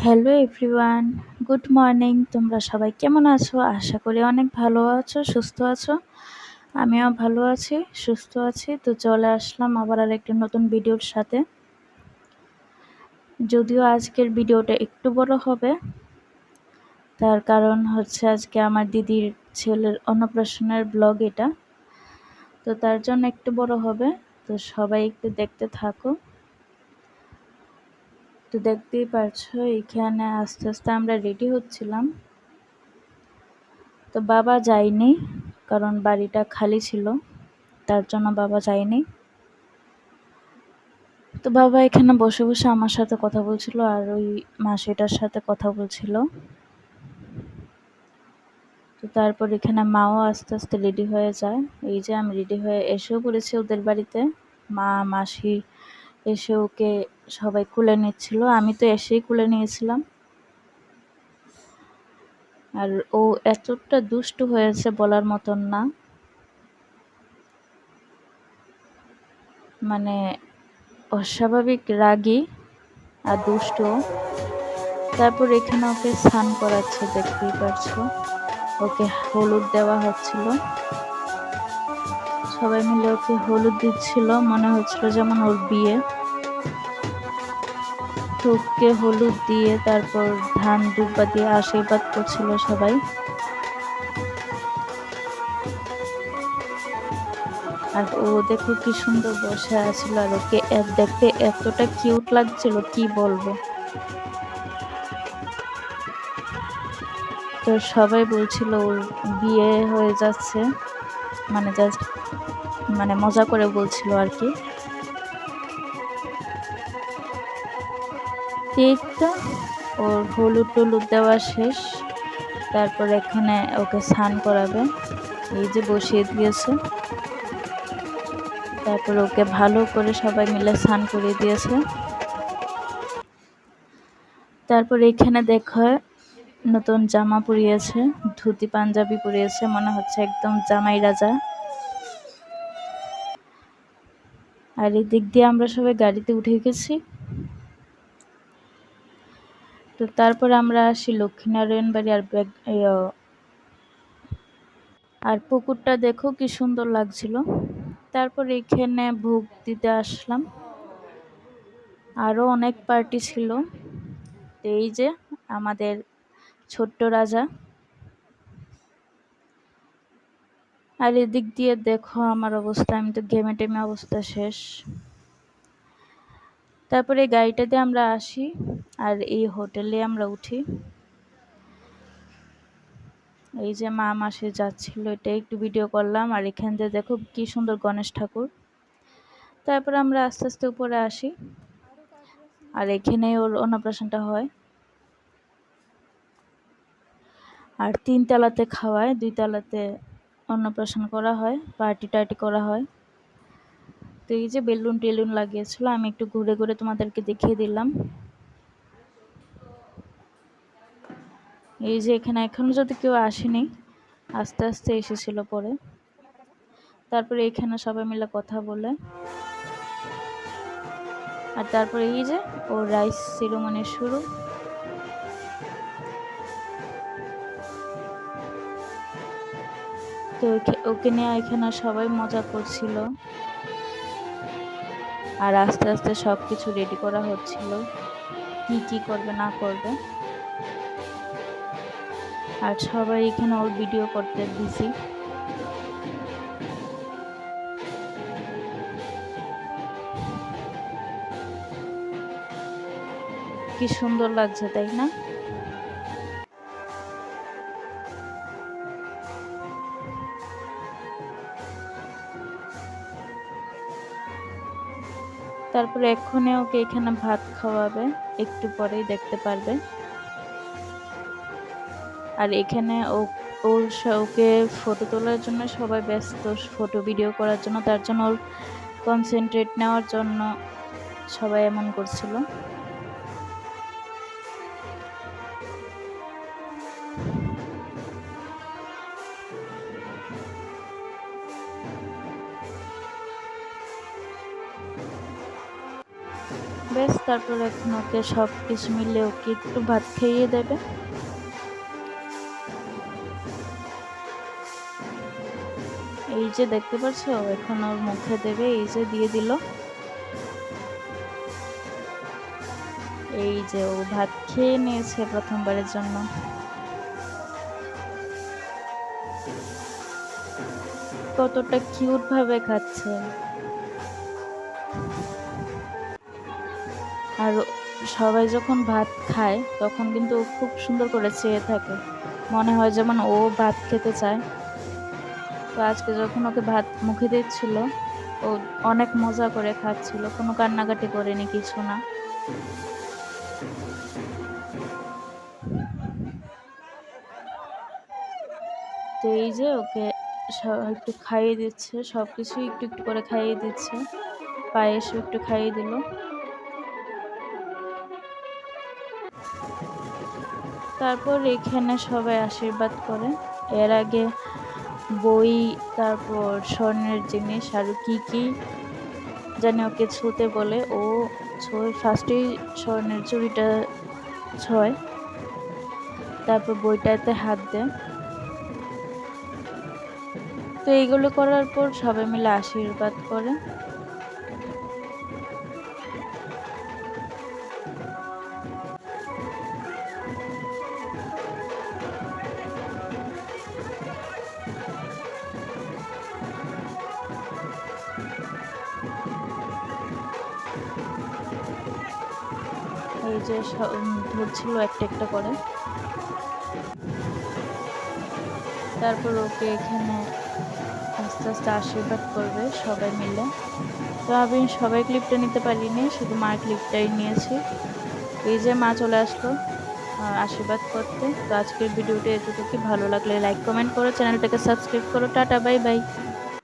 Hello everyone, good morning. তোমরা সবাই কেমন আছো? আশা করি অনেক ভালো আছো, সুস্থ আছো। আমিও ভালো আছি, সুস্থ আছি। তো চলে আসলাম আবার আরেকটা নতুন ভিডিওর সাথে। যদিও আজকের ভিডিওটা একটু বড় হবে, তার কারণ হচ্ছে আজকে আমার দিদির ছেলের অন্নপ্রাশনের ব্লগ এটা। তো তার জন্য একটু বড় হবে, তো সবাই একটু দেখতে থাকো। তো দেখতেই পারছো এখানে আস্তে আস্তে আমরা রেডি হচ্ছিলাম। তো বাবা যায়নি, কারণ বাড়িটা খালি ছিল, তার জন্য বাবা যায়নি। তো বাবা এখানে বসে বসে আমার সাথে কথা বলছিল আর ওই মাসিটার সাথে কথা বলছিল। তো তারপর এখানে মাও আস্তে আস্তে রেডি হয়ে যায়। এই যে আমি রেডি হয়ে এসেও পড়েছি ওদের বাড়িতে। মা মাসি এসে ওকে সবাই কুলে নিচ্ছিল, আমি তো এসেই কুলে নিয়েছিলাম। আর ও এতটা দুষ্টু হয়েছে বলার মতন না, মানে অস্বাভাবিক রাগী আর দুষ্ট। তারপর এখানে ওকে স্নান করাচ্ছে, দেখতেই পারছো। ওকে হলুদ দেওয়া হচ্ছিল, সবাই মিলে ওকে হলুদ দিচ্ছিল, মনে হচ্ছিল যেমন ওর বিয়ে। তো ওকে হলুদ দিয়ে তারপর ধান দুব্বা দিয়ে আশীর্বাদ করছিল সবাই। আর ও দেখো কি সুন্দর বসে আছিল, আর ওকে দেখতে এতটা কিউট লাগছিল কি বলবো। তো সবাই বলছিল ওর বিয়ে হয়ে যাচ্ছে, মানে জাস্ট মানে মজা করে বলছিল আর কি। এই তো ওর হলুদ টলুদ দেওয়া শেষ, তারপর এখানে ওকে স্নান করাবে। এই যে বসিয়ে দিয়েছে, তারপর ওকে ভালো করে সবাই মিলে স্নান করিয়ে দিয়েছে। তারপর এখানে দেখো নতুন জামা পরিয়েছে, ধুতি পাঞ্জাবি পরিয়েছে, মনে হচ্ছে একদম জামাই রাজা। আর এই দিক দিয়ে আমরা সবাই গাড়িতে উঠে গেছি। তো তারপর আমরা আসি লক্ষ্মীনারায়ণ বাড়ি। আর পুকুরটা দেখো কি সুন্দর লাগছিল। তারপর এখানে ভোগ দিতে আসলাম, আরো অনেক পার্টি ছিল। এই যে আমাদের ছোট্ট রাজা। আর এদিক দিয়ে দেখো আমার অবস্থা, আমি তো ঘেমে টেমে অবস্থা শেষ। তারপরে গাড়িটা দিয়ে আমরা আসি আর এই হোটেলে আমরা উঠি। এই যে মা মাসে যাচ্ছিল, এটা একটু ভিডিও করলাম। আর এখান দিয়ে দেখো কি সুন্দর গণেশ ঠাকুর। তারপর আমরা আস্তে আস্তে উপরে আসি, আর এখানে ওর অন্নপ্রাশনটা হয়। আর 3 তলাতে খাওয়ায়, 2 তলাতে অন্নপ্রাশন করা হয়, পার্টি টার্টি করা হয়। তো এই যে বেলুন টেলুন লাগিয়েছিল, আমি একটু ঘুরে ঘুরে তোমাদেরকে দেখিয়ে দিলাম। এই যে এখানে এখনো যদি কেউ আসেনি, আস্তে আস্তে এসেছিল পরে। তারপরে এখানে সবাই মিলে কথা বলে। আর তারপরে এই যে ও রাইস সেরেমনি শুরু। তো ওকে নিয়ে এখানে সবাই মজা করছিল। আর আস্তে আস্তে সবকিছু রেডি করা হচ্ছিল, কি কি করবে না করবে। আর সবাই এখানে ওর ভিডিও করতে বিজি। কি সুন্দর লাগছে তাই না? তারপরে এক্ষুনি ওকে এখানে ভাত খাওয়াবে, একটু পরেই দেখতে পারবে। আর এখানে ওকে ফটো তোলার জন্য সবাই ব্যস্ত, ফটো ভিডিও করার জন্য, তার জন্য ওর কনসেন্ট্রেট নেওয়ার জন্য সবাই এমন করছিল। ব্যাস তারপর এখন ওকে সব কিছু মিলে ওকে একটু ভাত খাইয়ে দেবে। এই যে দেখতে পাচ্ছ, এখন ওর মুখে দেবে, এই যে দিয়ে দিল। এই যে ও ভাত খেয়ে নিয়েছে প্রথমবারের জন্য। কতটা কিউট ভাবে খাচ্ছে। আর সবাই যখন ভাত খায় তখন কিন্তু ও খুব সুন্দর করে চেয়ে থাকে, মনে হয় যেমন ও ভাত খেতে চায়। তো আজকে যখন ওকে ভাত মুখে দিচ্ছিল, ও অনেক মজা করে খাচ্ছিল, কোনো কান্নাকাটি করেনি, কিছু না। তো এই যে ওকে একটু খাইয়ে দিচ্ছে, সবকিছুই একটু একটু করে খাইয়ে দিচ্ছে। পায়েসও একটু খাইয়ে দিল। তারপর এখানে সবাই আশীর্বাদ করে। এর আগে বই, তারপর স্বর্ণের জিনিস আরো কি কি জানি ওকে ছুঁতে বলে, ও ছোঁয় ফার্স্টেই, স্বর্ণের চুড়িটা ছোঁয়, তারপর বইটাতে হাত দেয়। তো এইগুলো করার পর সবাই মিলে আশীর্বাদ করে। এই যে ধরছিল একটা একটা করে। তারপর ওকে এখানে আস্তে আস্তে আশীর্বাদ করবে সবাই মিলে। তো আমি সবাই ক্লিপটা নিতে পারিনি, শুধু মার ক্লিপটাই নিয়েছি। এই যে মা চলে আসলো আশীর্বাদ করতে। তো আজকের ভিডিওটি এতটুকু, ভালো লাগলে লাইক কমেন্ট করো, চ্যানেলটাকে সাবস্ক্রাইব করো। Tata, bye bye.